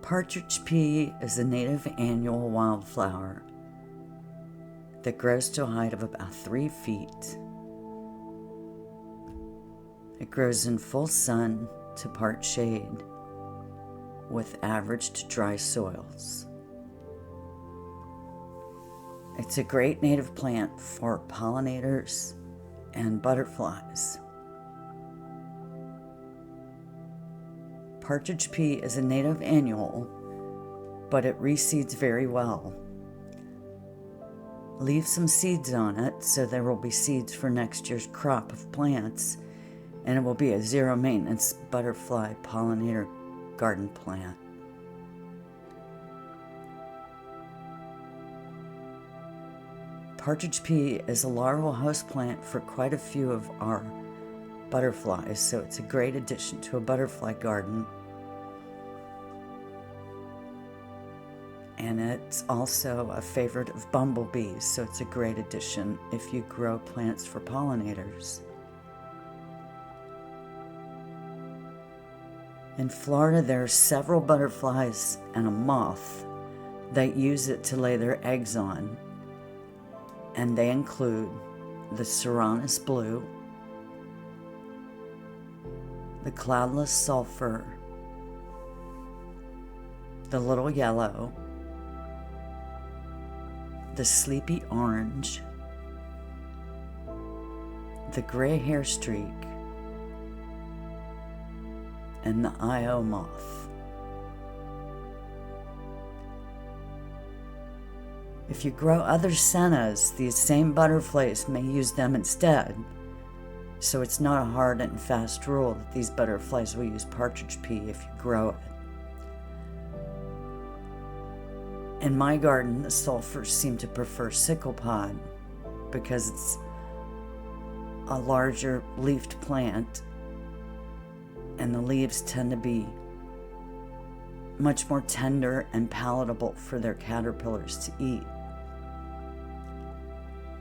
Partridge pea is a native annual wildflower that grows to a height of about 3 feet. It grows in full sun to part shade with average to dry soils. It's a great native plant for pollinators and butterflies. Partridge pea is a native annual, but it reseeds very well. Leave some seeds on it so there will be seeds for next year's crop of plants, and it will be a zero maintenance butterfly pollinator garden plant. Partridge pea is a larval host plant for quite a few of our butterflies, so it's a great addition to a butterfly garden. And it's also a favorite of bumblebees, so it's a great addition if you grow plants for pollinators. In Florida, there are several butterflies and a moth that use it to lay their eggs on, and they include the ceraunus blue, the cloudless sulphur, the little yellow, the sleepy orange, the gray hairstreak, and the IO moth. If you grow other sennas, these same butterflies may use them instead. So it's not a hard and fast rule that these butterflies will use partridge pea if you grow it. In my garden, the sulphurs seem to prefer sickle pod because it's a larger leafed plant and the leaves tend to be much more tender and palatable for their caterpillars to eat.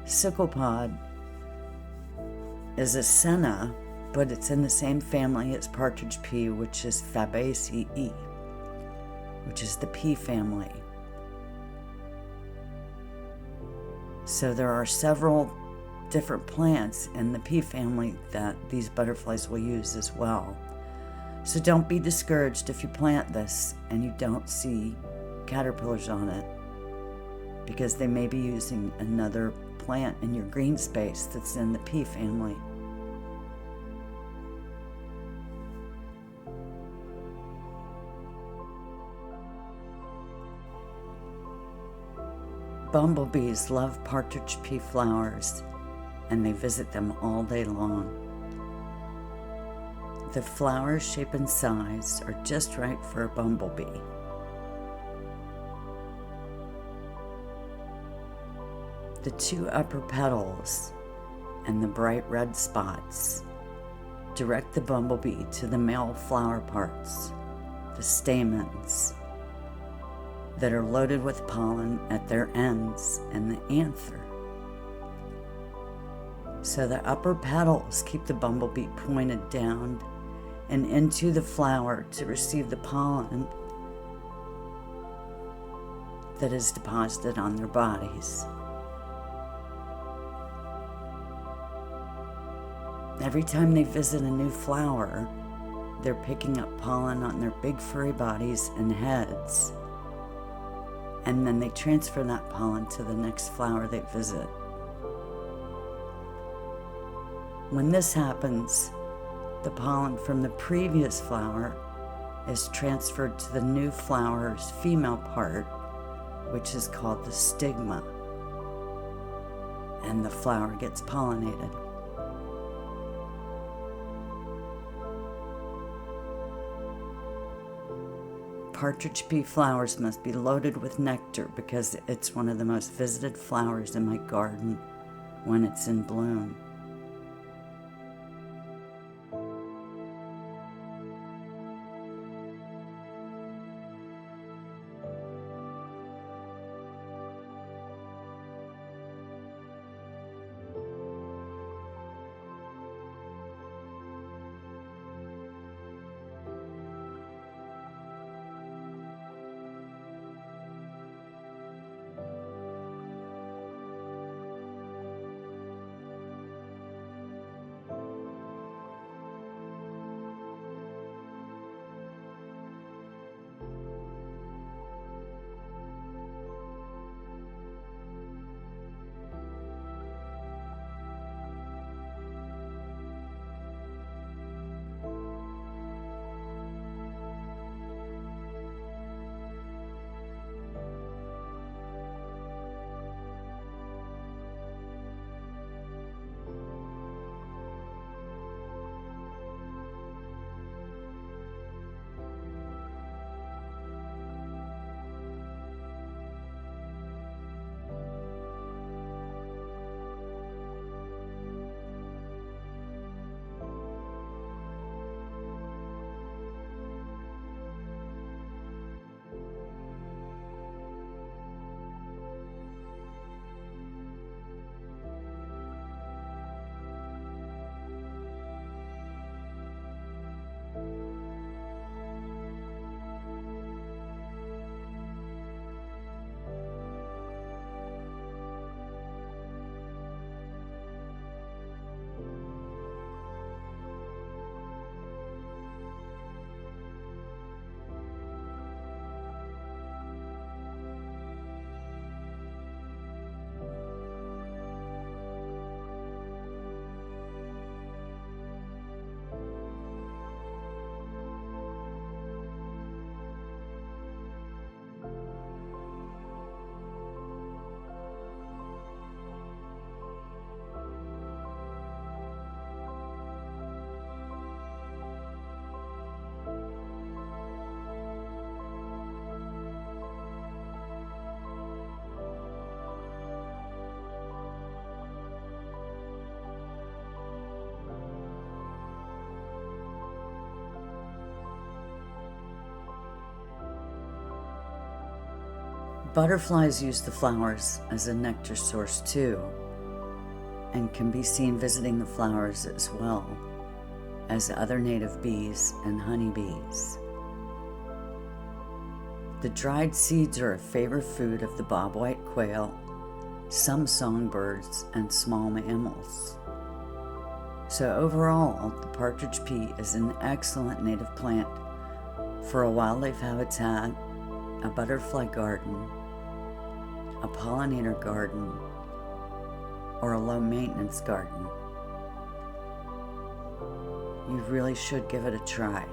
Sickle pod is a senna, but it's in the same family as partridge pea, which is Fabaceae, which is the pea family. So there are several different plants in the pea family that these butterflies will use as well. So don't be discouraged if you plant this and you don't see caterpillars on it, because they may be using another plant in your green space that's in the pea family. Bumblebees love partridge pea flowers, and they visit them all day long. The flower shape and size are just right for a bumblebee. The 2 upper petals and the bright red spots direct the bumblebee to the male flower parts, the stamens, that are loaded with pollen at their ends, and the anther. So the upper petals keep the bumblebee pointed down and into the flower to receive the pollen that is deposited on their bodies. Every time they visit a new flower, they're picking up pollen on their big furry bodies and heads, and then they transfer that pollen to the next flower they visit. When this happens, the pollen from the previous flower is transferred to the new flower's female part, which is called the stigma, and the flower gets pollinated. Partridge pea flowers must be loaded with nectar because it's one of the most visited flowers in my garden when it's in bloom. Butterflies use the flowers as a nectar source too, and can be seen visiting the flowers as well as other native bees and honeybees. The dried seeds are a favorite food of the bobwhite quail, some songbirds, and small mammals. So overall, the partridge pea is an excellent native plant for a wildlife habitat, a butterfly garden, a pollinator garden, or a low-maintenance garden. You really should give it a try.